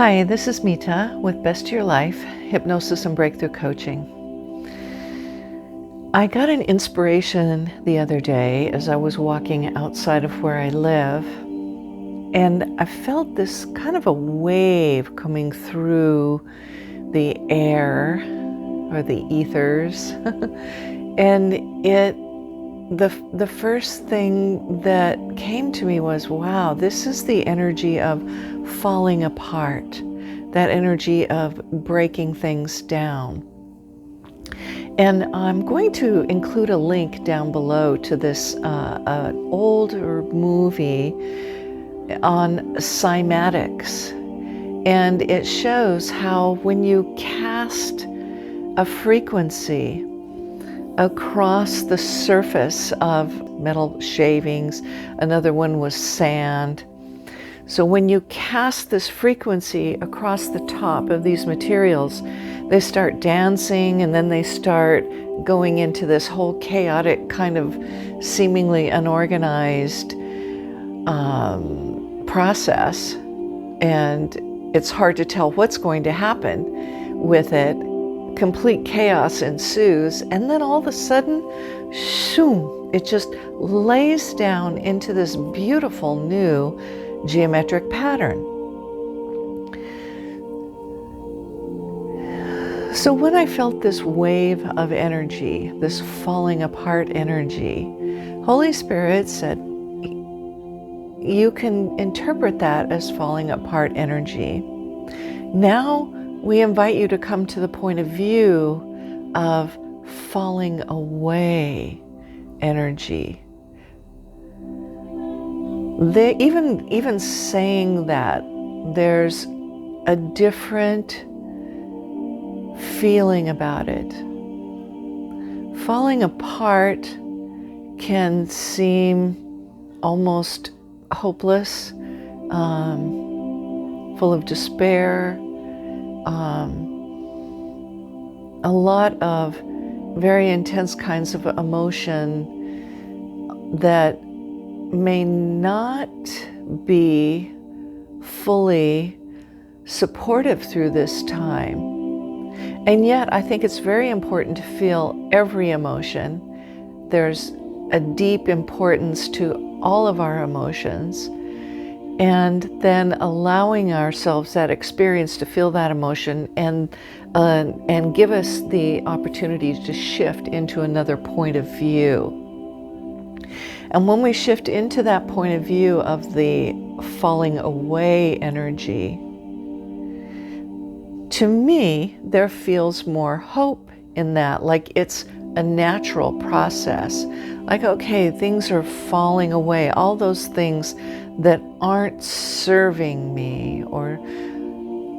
Hi, this is Mita with Best to Your Life, Hypnosis and Breakthrough Coaching. I got an inspiration the other day as I was walking outside of where I live, and I felt this kind of a wave coming through the air or the ethers. And the first thing that came to me was, wow, this is the energy of falling apart, that energy of breaking things down. And I'm going to include a link down below to this older movie on cymatics. And it shows how when you cast a frequency across the surface of metal shavings, another one was sand. So when you cast this frequency across the top of these materials, they start dancing, and then they start going into this whole chaotic kind of seemingly unorganized process. And it's hard to tell what's going to happen with it. Complete chaos ensues, and then all of a sudden, shoom, it just lays down into this beautiful new geometric pattern. So when I felt this wave of energy, this falling apart energy, Holy Spirit said, you can interpret that as falling apart energy. Now we invite you to come to the point of view of falling away energy. Even saying that, there's a different feeling about it. Falling apart can seem almost hopeless, full of despair, a lot of very intense kinds of emotion that may not be fully supportive through this time. And yet I think it's very important to feel every emotion. There's a deep importance to all of our emotions, and then allowing ourselves that experience to feel that emotion and give us the opportunity to shift into another point of view. And when we shift into that point of view of the falling away energy, to me, there feels more hope in that, like it's a natural process. Like, okay, things are falling away. All those things that aren't serving me, or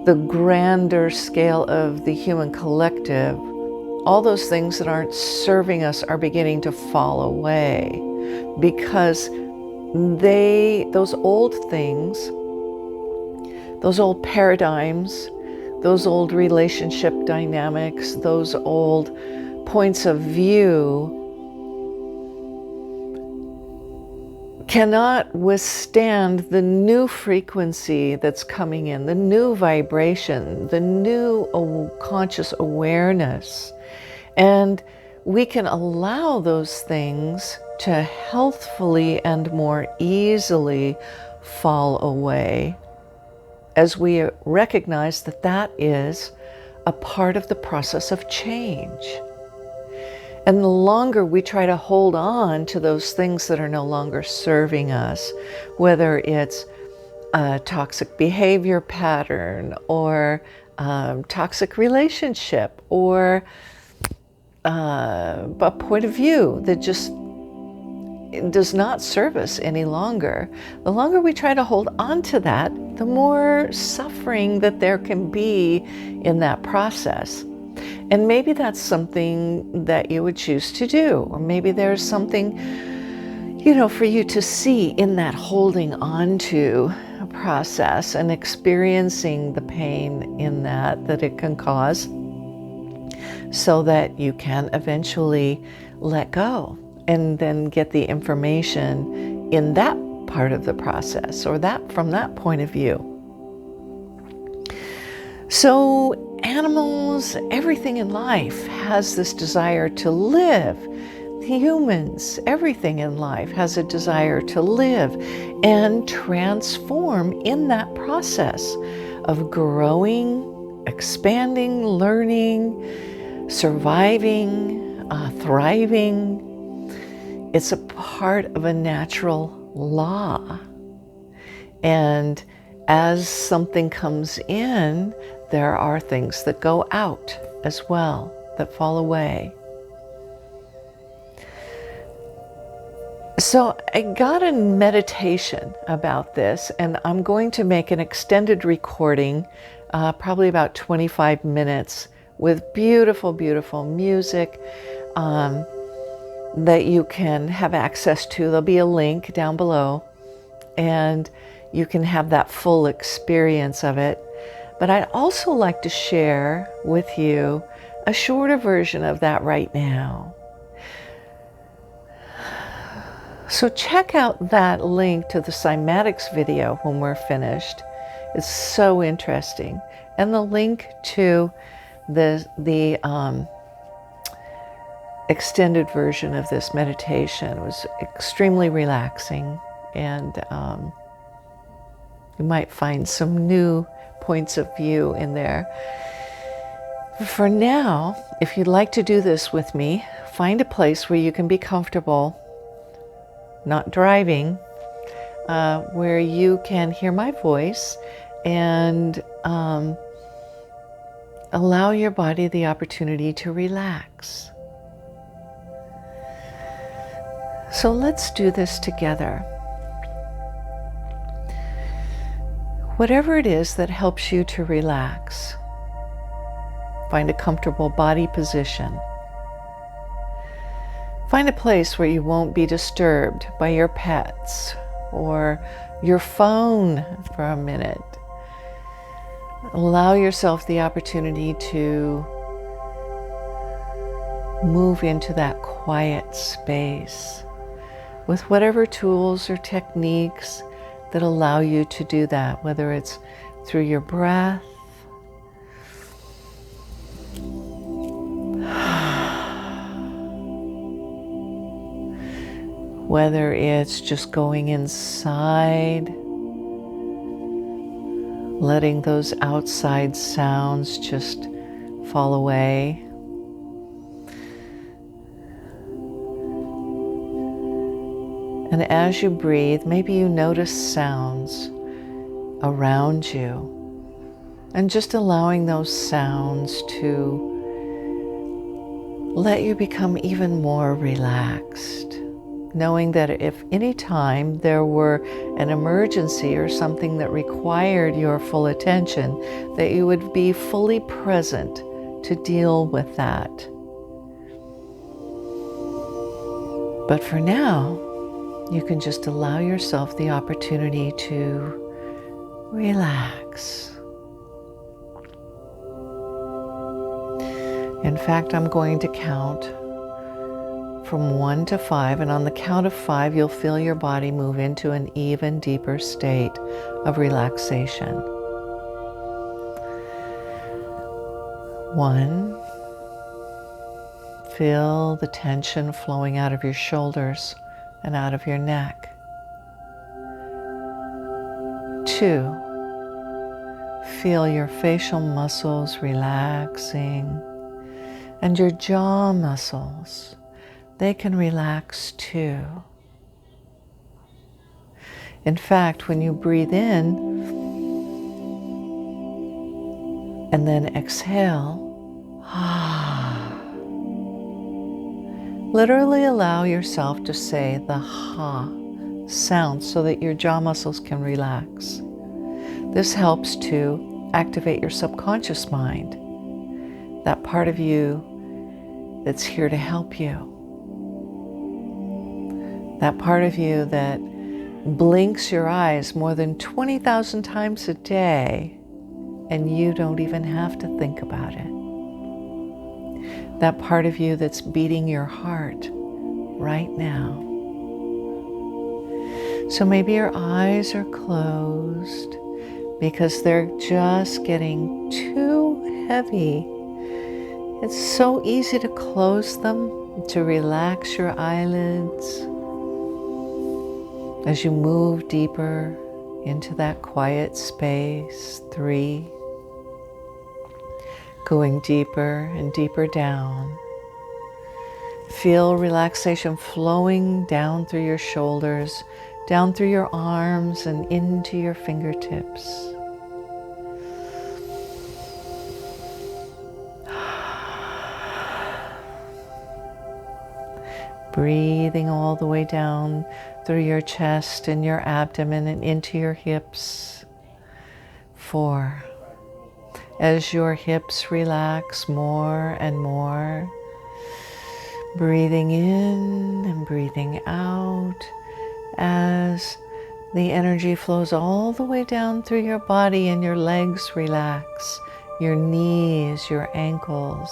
the grander scale of the human collective, all those things that aren't serving us are beginning to fall away, because those old things, those old paradigms, those old relationship dynamics, those old points of view cannot withstand the new frequency that's coming in, the new vibration, the new conscious awareness. And we can allow those things to healthfully and more easily fall away as we recognize that that is a part of the process of change. And the longer we try to hold on to those things that are no longer serving us, whether it's a toxic behavior pattern, or toxic relationship, or a point of view that just does not serve us any longer, the longer we try to hold on to that, the more suffering that there can be in that process. And maybe that's something that you would choose to do, or maybe there's something, for you to see in that holding on to a process and experiencing the pain in that it can cause, so that you can eventually let go and then get the information in that part of the process, or that from that point of view. So animals, everything in life has this desire to live. Humans, everything in life has a desire to live and transform in that process of growing, expanding, learning, surviving, thriving. It's a part of a natural law. And as something comes in, there are things that go out as well, that fall away. So I got a meditation about this, and I'm going to make an extended recording, probably about 25 minutes, with beautiful, beautiful music that you can have access to. There'll be a link down below, and you can have that full experience of it. But I'd also like to share with you a shorter version of that right now. So check out that link to the cymatics video when we're finished. It's so interesting. And the link to the extended version of this meditation was extremely relaxing, and you might find some new points of view in there. For now, if you'd like to do this with me, find a place where you can be comfortable, not driving, where you can hear my voice and allow your body the opportunity to relax. So let's do this together. Whatever it is that helps you to relax, find a comfortable body position. Find a place where you won't be disturbed by your pets or your phone for a minute. Allow yourself the opportunity to move into that quiet space with whatever tools or techniques that allow you to do that, whether it's through your breath, whether it's just going inside, letting those outside sounds just fall away. And as you breathe, maybe you notice sounds around you, and just allowing those sounds to let you become even more relaxed, knowing that if any time there were an emergency or something that required your full attention, that you would be fully present to deal with that. But for now, you can just allow yourself the opportunity to relax. In fact, I'm going to count from 1 to 5, and on the count of 5, you'll feel your body move into an even deeper state of relaxation. 1, feel the tension flowing out of your shoulders and out of your neck. 2, feel your facial muscles relaxing, and your jaw muscles, they can relax too. In fact, when you breathe in and then exhale, literally allow yourself to say the ha sound so that your jaw muscles can relax. This helps to activate your subconscious mind, that part of you that's here to help you, that part of you that blinks your eyes more than 20,000 times a day and you don't even have to think about it. That part of you that's beating your heart right now. So maybe your eyes are closed. because they're just getting too heavy. It's so easy to close them, to relax your eyelids as you move deeper into that quiet space. 3. Going deeper and deeper down. Feel relaxation flowing down through your shoulders, down through your arms and into your fingertips. Breathing all the way down through your chest and your abdomen and into your hips. 4. As your hips relax more and more, breathing in and breathing out as the energy flows all the way down through your body and your legs relax, your knees, your ankles,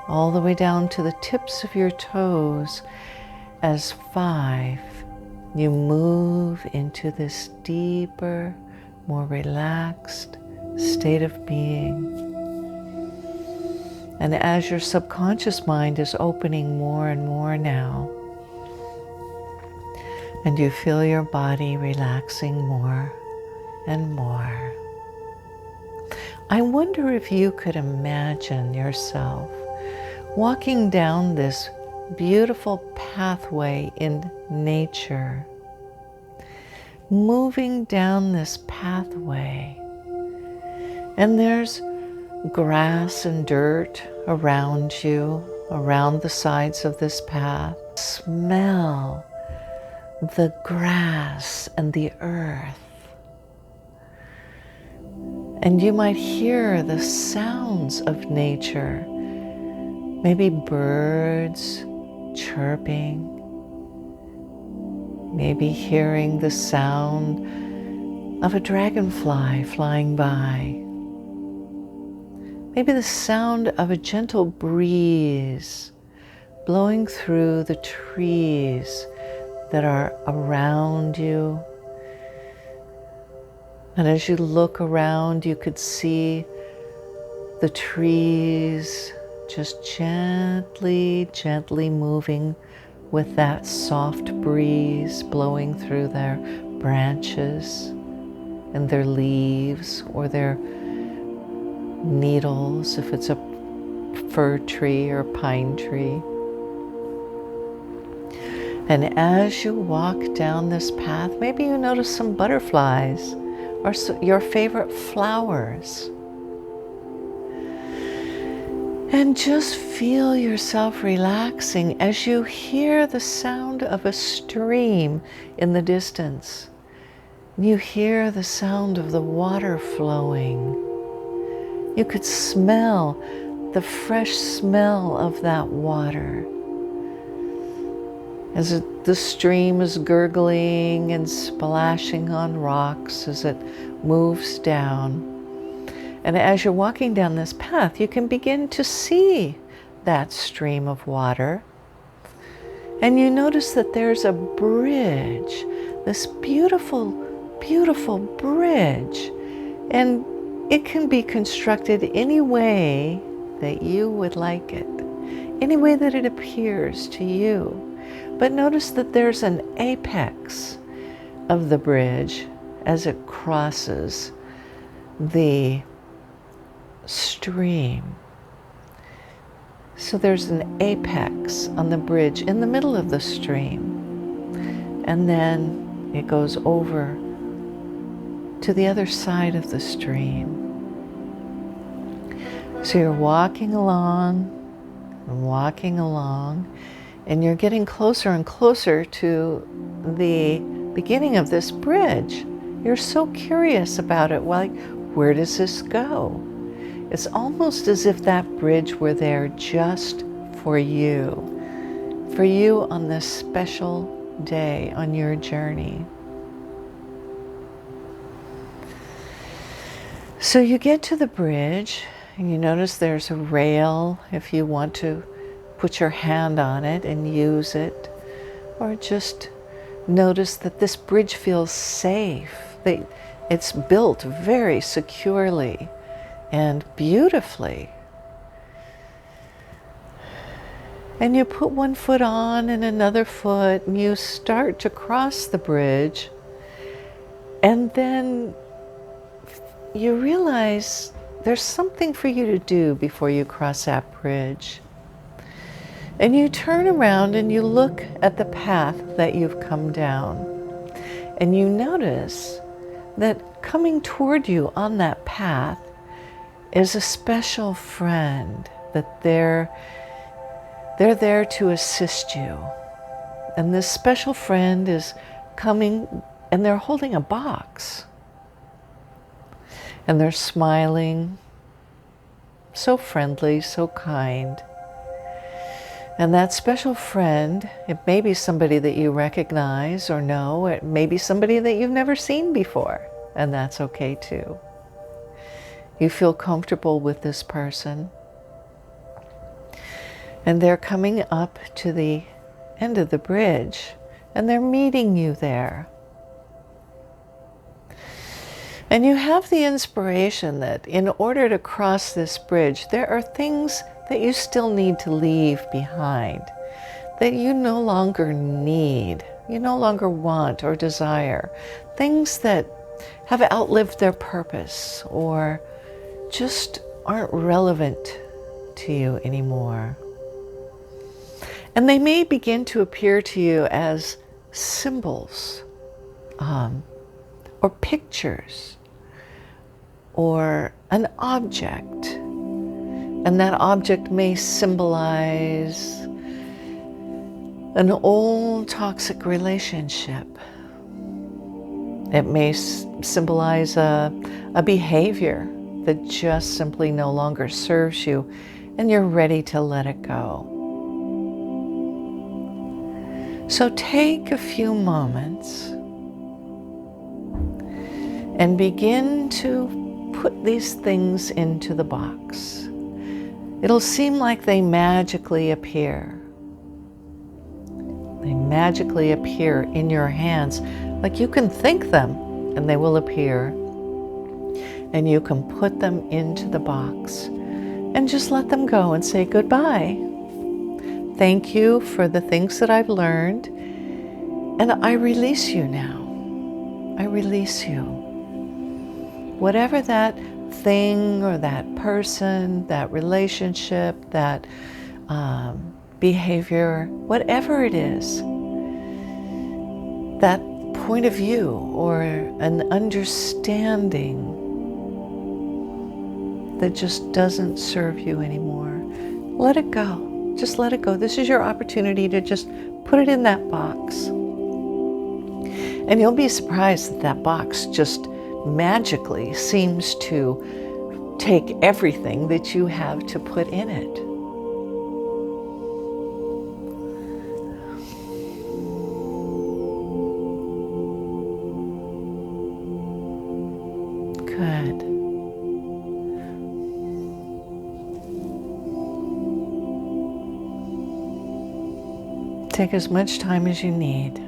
all the way down to the tips of your toes. As 5, you move into this deeper, more relaxed state of being. And as your subconscious mind is opening more and more now, and you feel your body relaxing more and more, I wonder if you could imagine yourself walking down this beautiful pathway in nature, moving down this pathway, and there's grass and dirt around you, around the sides of this path. Smell the grass and the earth. And you might hear the sounds of nature, maybe birds chirping, maybe hearing the sound of a dragonfly flying by, maybe the sound of a gentle breeze blowing through the trees that are around you. And as you look around, you could see the trees just gently, gently moving with that soft breeze blowing through their branches and their leaves or their needles, if it's a fir tree or pine tree. And as you walk down this path, maybe you notice some butterflies or your favorite flowers. And just feel yourself relaxing as you hear the sound of a stream in the distance. You hear the sound of the water flowing. You could smell the fresh smell of that water as the stream is gurgling and splashing on rocks as it moves down. And as you're walking down this path, you can begin to see that stream of water. And you notice that there's a bridge, this beautiful, beautiful bridge. And it can be constructed any way that you would like it, any way that it appears to you. But notice that there's an apex of the bridge as it crosses the stream. So there's an apex on the bridge in the middle of the stream. And then it goes over to the other side of the stream. So you're walking along and walking along, and you're getting closer and closer to the beginning of this bridge. You're so curious about it. Like, where does this go? It's almost as if that bridge were there just for you on this special day on your journey. So you get to the bridge and you notice there's a rail if you want to put your hand on it and use it, or just notice that this bridge feels safe. It's built very securely and beautifully. And you put one foot on and another foot, and you start to cross the bridge. And then you realize there's something for you to do before you cross that bridge. And you turn around and you look at the path that you've come down. And you notice that coming toward you on that path is a special friend, that they're there to assist you. And this special friend is coming, and they're holding a box. And they're smiling, so friendly, so kind. And that special friend, it may be somebody that you recognize or know, it may be somebody that you've never seen before, and that's okay too. You feel comfortable with this person. And they're coming up to the end of the bridge, and they're meeting you there. And you have the inspiration that in order to cross this bridge, there are things that you still need to leave behind, that you no longer need, you no longer want or desire, things that have outlived their purpose or just aren't relevant to you anymore. And they may begin to appear to you as symbols, or pictures, or an object. And that object may symbolize an old toxic relationship. It may symbolize a behavior that just simply no longer serves you, and you're ready to let it go. So take a few moments and begin to put these things into the box. It'll seem like they magically appear. They magically appear in your hands, like you can think them and they will appear. And you can put them into the box and just let them go and say goodbye. Thank you for the things that I've learned, and I release you now. I release you. Whatever that thing or that person, that relationship, that behavior, whatever it is, that point of view or an understanding that just doesn't serve you anymore, let it go. Just let it go. This is your opportunity to just put it in that box. And you'll be surprised that that box just magically seems to take everything that you have to put in it. Good. Take as much time as you need.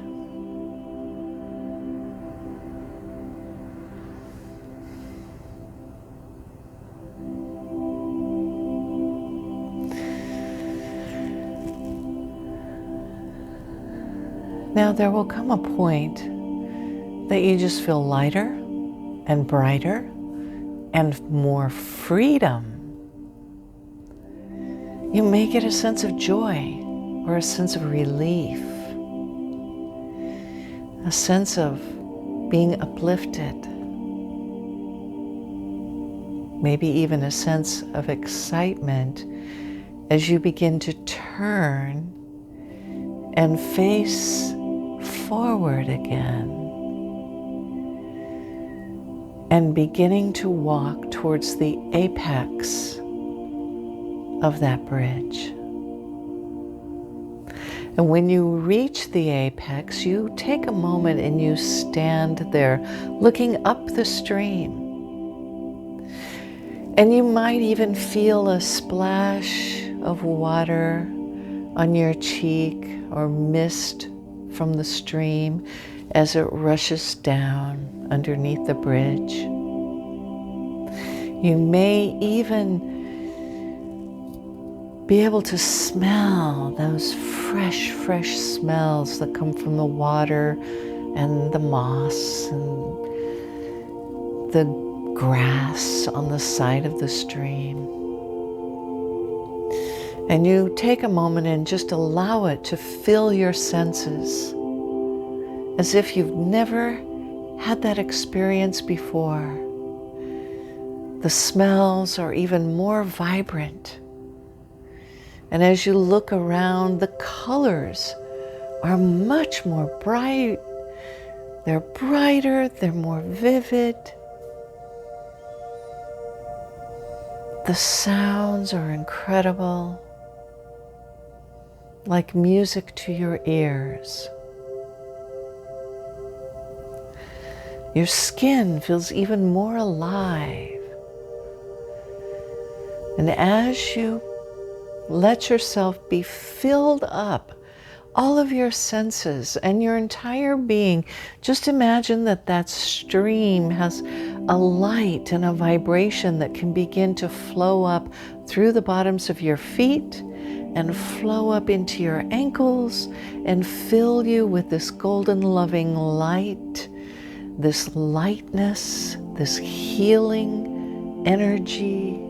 Now there will come a point that you just feel lighter and brighter and more freedom. You may get a sense of joy or a sense of relief, a sense of being uplifted, maybe even a sense of excitement as you begin to turn and face forward again and beginning to walk towards the apex of that bridge. And when you reach the apex, you take a moment and you stand there looking up the stream. And you might even feel a splash of water on your cheek or mist from the stream as it rushes down underneath the bridge. You may even be able to smell those fresh smells that come from the water and the moss and the grass on the side of the stream. And you take a moment and just allow it to fill your senses as if you've never had that experience before. The smells are even more vibrant. And as you look around, the colors are much more bright. They're brighter, they're more vivid. The sounds are incredible, like music to your ears. Your skin feels even more alive. And as you let yourself be filled up, all of your senses and your entire being, just imagine that that stream has a light and a vibration that can begin to flow up through the bottoms of your feet and flow up into your ankles and fill you with this golden loving light, this lightness, this healing energy,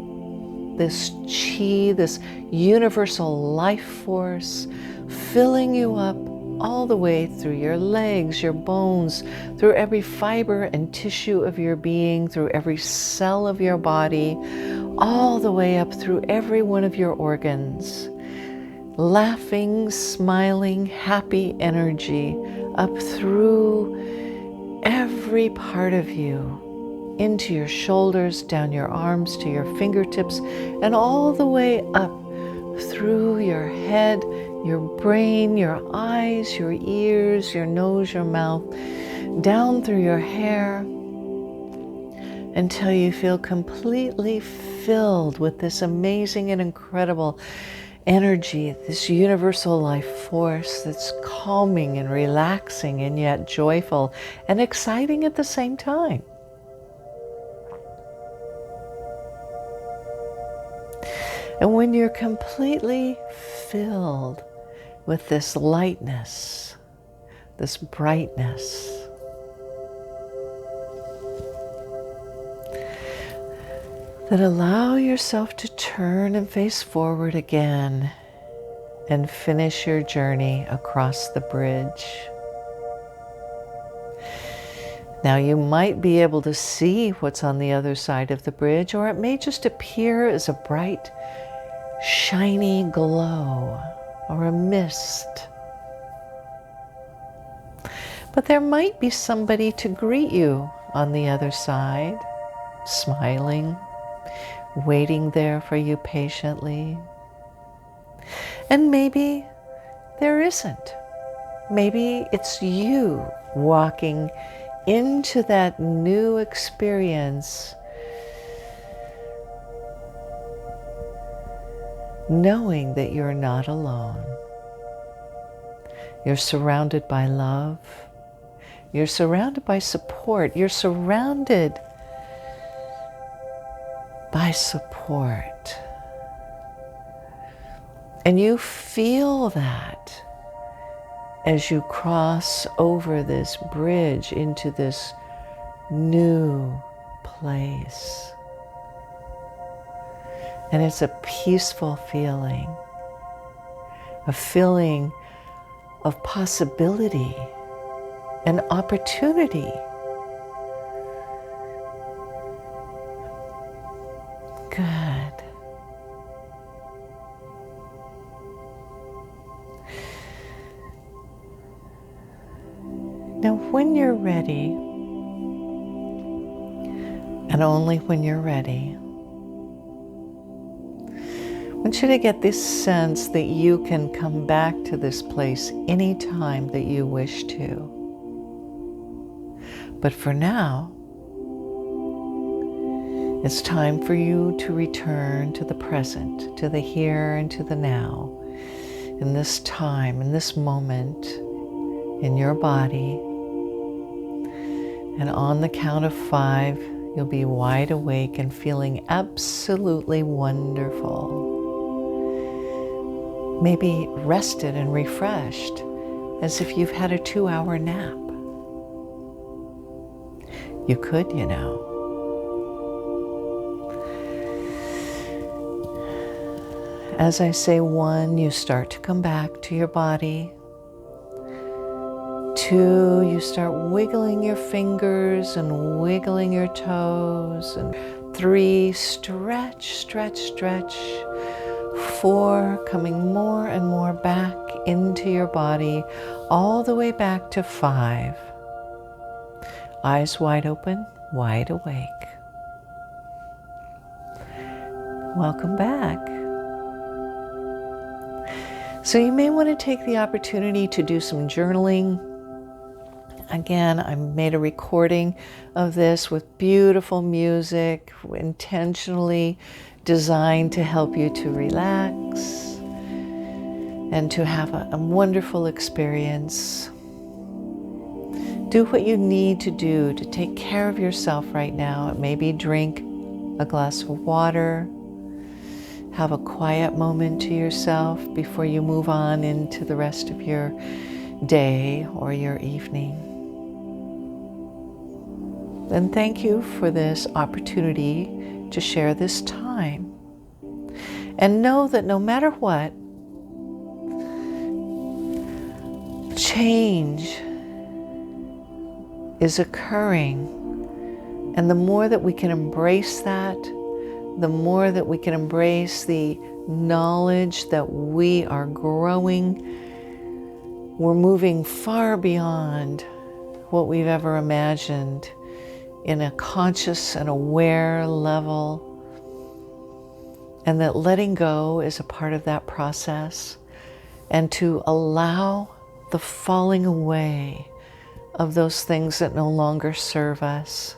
this chi, this universal life force, filling you up all the way through your legs, your bones, through every fiber and tissue of your being, through every cell of your body, all the way up through every one of your organs. Laughing, smiling, happy energy up through every part of you, into your shoulders, down your arms, to your fingertips, and all the way up through your head, your brain, your eyes, your ears, your nose, your mouth, down through your hair, until you feel completely filled with this amazing and incredible energy, this universal life force that's calming and relaxing and yet joyful and exciting at the same time. And when you're completely filled with this lightness, this brightness, then allow yourself to turn and face forward again and finish your journey across the bridge. Now you might be able to see what's on the other side of the bridge, or it may just appear as a bright, shiny glow or a mist. But there might be somebody to greet you on the other side, smiling, waiting there for you patiently. And maybe there isn't. Maybe it's you walking into that new experience, knowing that you're not alone. You're surrounded by love. You're surrounded by support. You're surrounded by support. And you feel that as you cross over this bridge into this new place. And it's a peaceful feeling, a feeling of possibility and opportunity. Good. Now, when you're ready, and only when you're ready, I want you to get this sense that you can come back to this place anytime that you wish to. But for now, it's time for you to return to the present, to the here and to the now, in this time, in this moment, in your body, And on the count of 5, you'll be wide awake and feeling absolutely wonderful. Maybe rested and refreshed, as if you've had a 2-hour nap. You could, you know. As I say 1, you start to come back to your body. 2, you start wiggling your fingers and wiggling your toes. And 3, stretch, stretch, stretch. 4, coming more and more back into your body, all the way back to 5. Eyes wide open, wide awake. Welcome back. So you may want to take the opportunity to do some journaling. Again, I made a recording of this with beautiful music, intentionally designed to help you to relax and to have a wonderful experience. Do what you need to do to take care of yourself right now. It may be drink a glass of water, have a quiet moment to yourself before you move on into the rest of your day or your evening. And thank you for this opportunity to share this time. And know that no matter what, change is occurring. And the more that we can embrace that, the more that we can embrace the knowledge that we are growing, we're moving far beyond what we've ever imagined in a conscious and aware level, and that letting go is a part of that process, and to allow the falling away of those things that no longer serve us.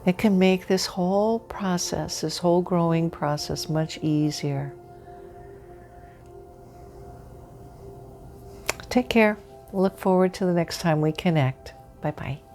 It can make this whole process, this whole growing process, much easier. Take care. Look forward to the next time we connect. Bye-bye.